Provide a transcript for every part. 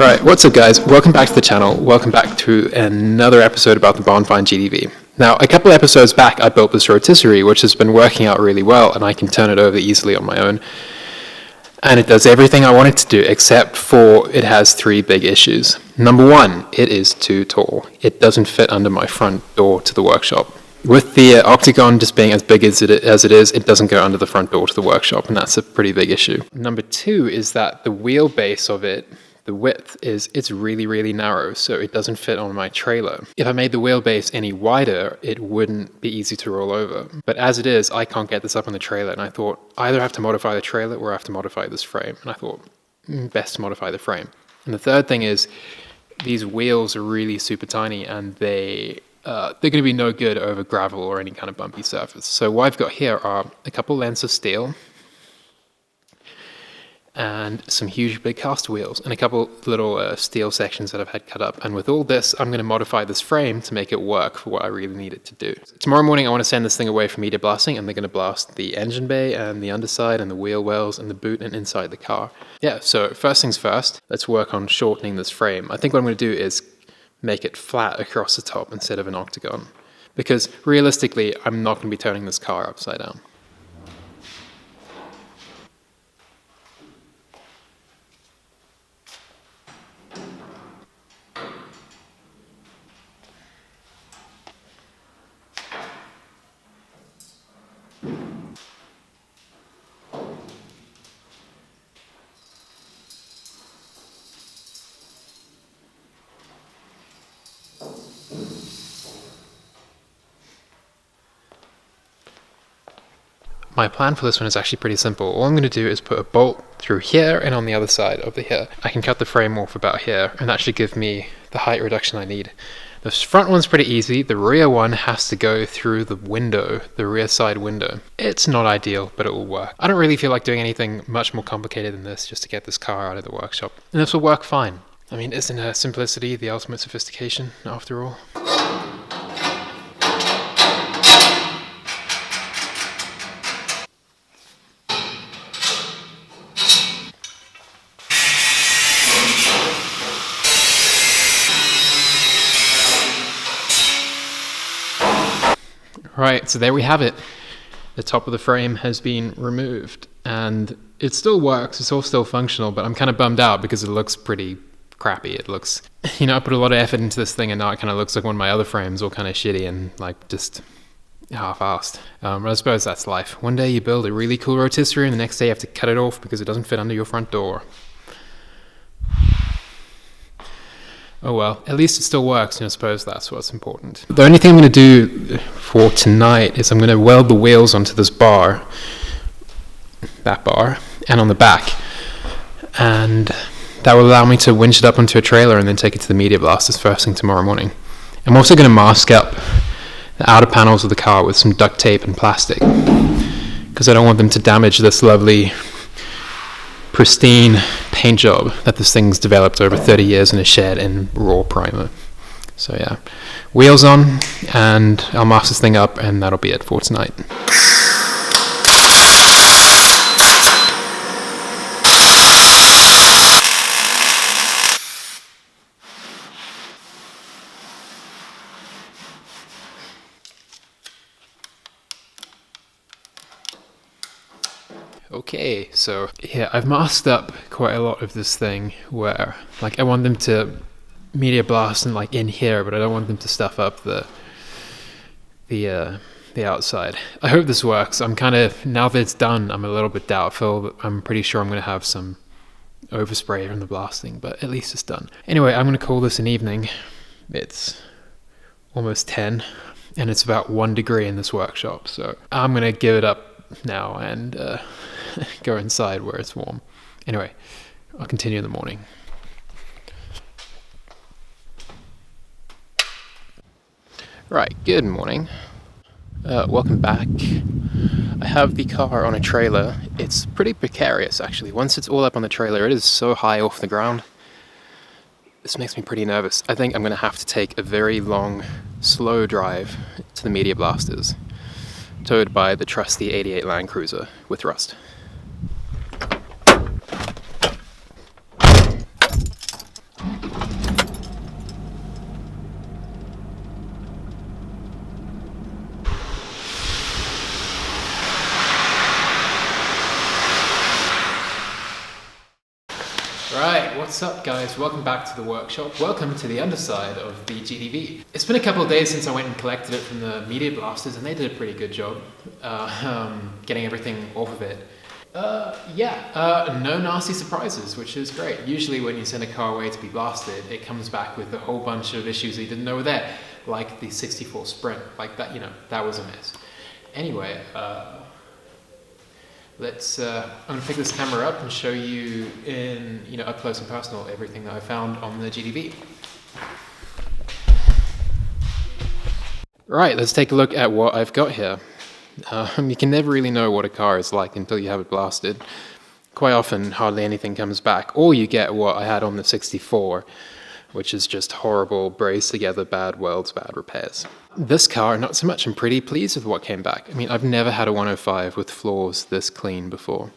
Right, what's up guys? Welcome back to the channel. Welcome back to another episode about the Barnfind GTV. Now, a couple episodes back I built this rotisserie which has been working out really well and I can turn it over easily on my own. And it does everything I want it to do except for it has three big issues. Number one, it is too tall. It doesn't fit under my front door to the workshop. With the octagon just being as big as it is, it doesn't go under the front door to the workshop, and that's a pretty big issue. Number two is that the wheelbase of it, the width it's really, really narrow, so it doesn't fit on my trailer. If I made the wheelbase any wider, it wouldn't be easy to roll over. But as it is, I can't get this up on the trailer, and I thought either I have to modify the trailer or I have to modify this frame. And I thought, best to modify the frame. And the third thing is, these wheels are really super tiny, and they're going to be no good over gravel or any kind of bumpy surface. So what I've got here are a couple lengths of steel and some huge big cast wheels and a couple little steel sections that I've had cut up. And with all this, I'm going to modify this frame to make it work for what I really need it to do. Tomorrow morning, I want to send this thing away for media blasting, and they're going to blast the engine bay and the underside and the wheel wells and the boot and inside the car. Yeah, so first things first, let's work on shortening this frame. I think what I'm going to do is make it flat across the top instead of an octagon, because realistically I'm not going to be turning this car upside down. My plan for this one is actually pretty simple. All I'm going to do is put a bolt through here and on the other side over here. I can cut the frame off about here, and that should give me the height reduction I need. This front one's pretty easy. The rear one has to go through the window, the rear side window. It's not ideal, but it will work. I don't really feel like doing anything much more complicated than this just to get this car out of the workshop. And this will work fine. I mean, isn't simplicity the ultimate sophistication after all? Right, so there we have it. The top of the frame has been removed, and it still works, it's all still functional, but I'm kind of bummed out because it looks pretty crappy. It looks, I put a lot of effort into this thing, and now it kind of looks like one of my other frames, all kind of shitty and like just half-assed. But I suppose that's life. One day you build a really cool rotisserie, and the next day you have to cut it off because it doesn't fit under your front door. Oh well, at least it still works, and I suppose that's what's important. The only thing I'm going to do for tonight is I'm going to weld the wheels onto this bar, that bar, and on the back. And that will allow me to winch it up onto a trailer and then take it to the media blasters first thing tomorrow morning. I'm also going to mask up the outer panels of the car with some duct tape and plastic, because I don't want them to damage this lovely pristine paint job that this thing's developed over 30 years in a shed in raw primer. So yeah, wheels on, and I'll mask this thing up, and that'll be it for tonight. Okay, so yeah, I've masked up quite a lot of this thing where, like, I want them to media blast and like in here, but I don't want them to stuff up the outside. I hope this works. I'm kind of, now that it's done, I'm a little bit doubtful, but I'm pretty sure I'm going to have some overspray from the blasting, but at least it's done. Anyway, I'm going to call this an evening. It's almost 10, and it's about 1 degree in this workshop, so I'm going to give it up now and go inside where it's warm. Anyway, I'll continue in the morning. Right, good morning. Welcome back. I have the car on a trailer. It's pretty precarious actually. Once it's all up on the trailer, it is so high off the ground. This makes me pretty nervous. I think I'm going to have to take a very long, slow drive to the media blasters, towed by the trusty 88 Land Cruiser with rust. Alright, what's up guys? Welcome back to the workshop. Welcome to the underside of the GTV. It's been a couple of days since I went and collected it from the media blasters and they did a pretty good job getting everything off of it. No nasty surprises, which is great. Usually when you send a car away to be blasted, it comes back with a whole bunch of issues that you didn't know were there, like the 64 Sprint, like that, that was a mess. Anyway, I'm gonna pick this camera up and show you in, up close and personal everything that I found on the GTV. Right, let's take a look at what I've got here. You can never really know what a car is like until you have it blasted. Quite often, hardly anything comes back, or you get what I had on the 64, which is just horrible, braced together, bad welds, bad repairs. This car, not so much. I'm pretty pleased with what came back. I mean, I've never had a 105 with floors this clean before.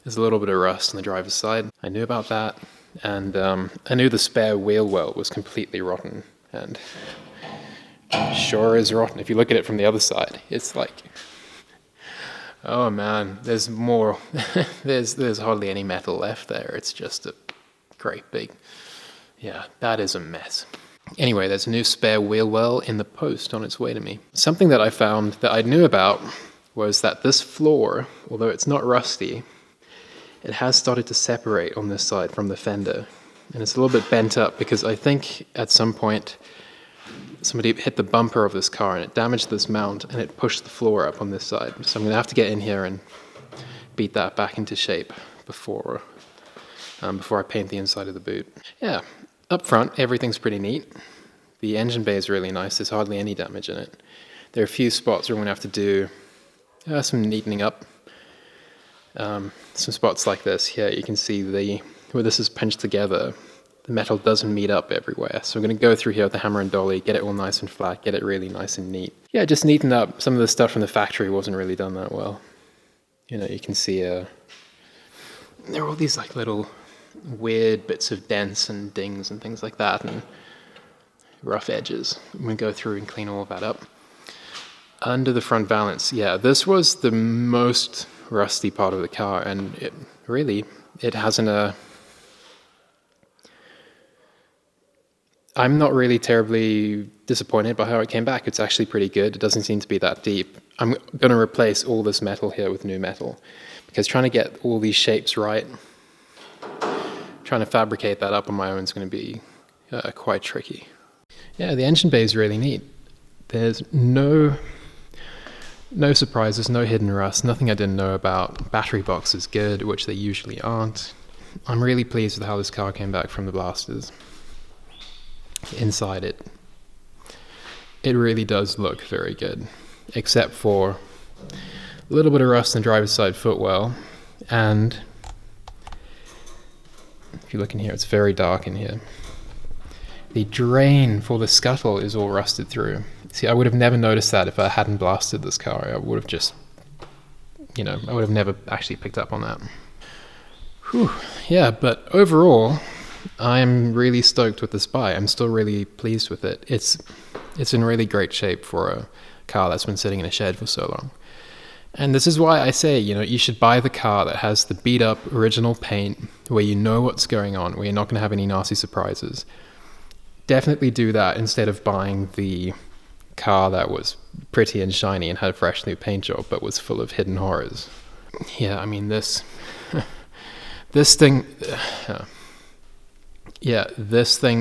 There's a little bit of rust on the driver's side. I knew about that, and I knew the spare wheel well was completely rotten, and sure is rotten. If you look at it from the other side, it's like, oh man, there's more. there's hardly any metal left there. It's just a great big, yeah, that is a mess. Anyway, there's a new spare wheel well in the post on its way to me. Something that I found that I knew about was that this floor, although it's not rusty, it has started to separate on this side from the fender. And it's a little bit bent up because I think at some point somebody hit the bumper of this car and it damaged this mount and it pushed the floor up on this side. So I'm going to have to get in here and beat that back into shape before I paint the inside of the boot. Yeah, up front everything's pretty neat. The engine bay is really nice. There's hardly any damage in it. There are a few spots where we're going to have to do some neatening up. Some spots like this here, you can see where this is pinched together. The metal doesn't meet up everywhere. So I'm going to go through here with the hammer and dolly, get it all nice and flat, get it really nice and neat. Yeah, just neaten up. Some of the stuff from the factory wasn't really done that well. You can see there are all these like little weird bits of dents and dings and things like that, and rough edges. I'm going to go through and clean all of that up. Under the front valance, yeah, this was the most rusty part of the car, and it hasn't I'm not really terribly disappointed by how it came back. It's actually pretty good. It doesn't seem to be that deep. I'm going to replace all this metal here with new metal, because trying to get all these shapes right, trying to fabricate that up on my own is going to be quite tricky. Yeah, the engine bay is really neat. There's no surprises, no hidden rust, nothing I didn't know about. Battery box is good, which they usually aren't. I'm really pleased with how this car came back from the blasters. Inside it really does look very good, except for a little bit of rust in the driver's side footwell, and if you look in here, it's very dark in here. The drain for the scuttle is all rusted through. See, I would have never noticed that if I hadn't blasted this car. I would have just, I would have never actually picked up on that. Whew. Yeah, but overall, I'm really stoked with this buy. I'm still really pleased with it. It's in really great shape for a car that's been sitting in a shed for so long. And this is why I say, you should buy the car that has the beat up original paint, where you know what's going on, where you're not going to have any nasty surprises. Definitely do that instead of buying the car that was pretty and shiny and had a fresh new paint job, but was full of hidden horrors. Yeah, I mean, this thing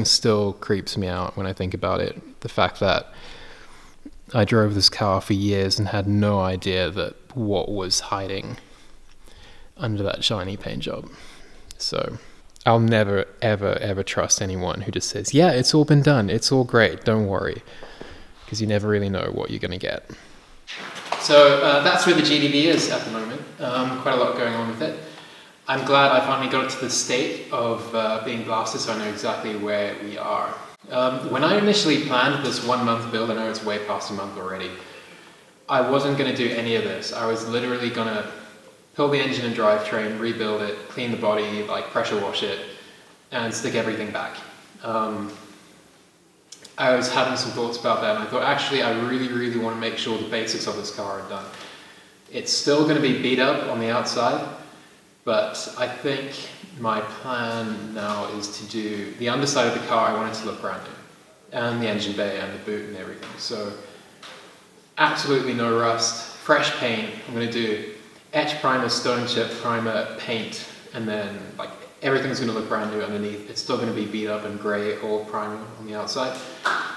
still creeps me out when I think about it. The fact that I drove this car for years and had no idea that what was hiding under that shiny paint job. So I'll never, ever, ever trust anyone who just says, yeah, it's all been done, it's all great, don't worry. Because you never really know what you're going to get. So that's where the GTV is at the moment. Quite a lot going on with it. I'm glad I finally got it to the state of being blasted, so I know exactly where we are. When I initially planned this 1 month build, I know it's way past a month already, I wasn't going to do any of this. I was literally going to pull the engine and drivetrain, rebuild it, clean the body, pressure wash it, and stick everything back. I was having some thoughts about that, and I thought, actually, I really, really want to make sure the basics of this car are done. It's still going to be beat up on the outside, But I think my plan now is to do the underside of the car. I want it to look brand new, and the engine bay and the boot and everything. So absolutely no rust, fresh paint. I'm going to do etch primer, stone chip primer, paint, and then like everything's going to look brand new underneath. It's still going to be beat up and grey old primer on the outside,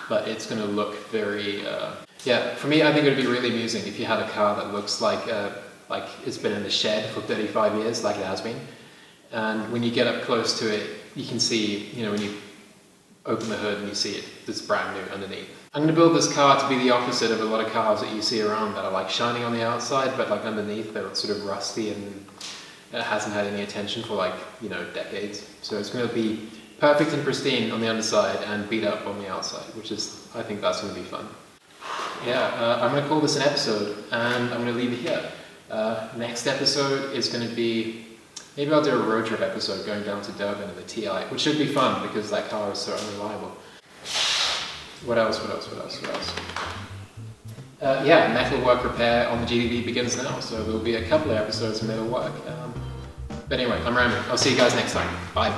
but it's going to look very yeah, for me I think it would be really amusing if you had a car that looks like it's been in the shed for 35 years like it has been, and when you get up close to it you can see, you know, when you open the hood and you see it's brand new underneath. I'm going to build this car to be the opposite of a lot of cars that you see around that are like shining on the outside, but like underneath they're sort of rusty and it hasn't had any attention for like, you know, decades. So it's going to be perfect and pristine on the underside and beat up on the outside, which is, I think that's going to be fun. Yeah, I'm going to call this an episode and I'm going to leave it here. Next episode is going to be, maybe I'll do a road trip episode going down to Durban in the TI, which should be fun because that car is so unreliable. What else? Yeah, metal work repair on the GTV begins now, so there'll be a couple of episodes of metal work. But anyway, I'm rambling. I'll see you guys next time. Bye.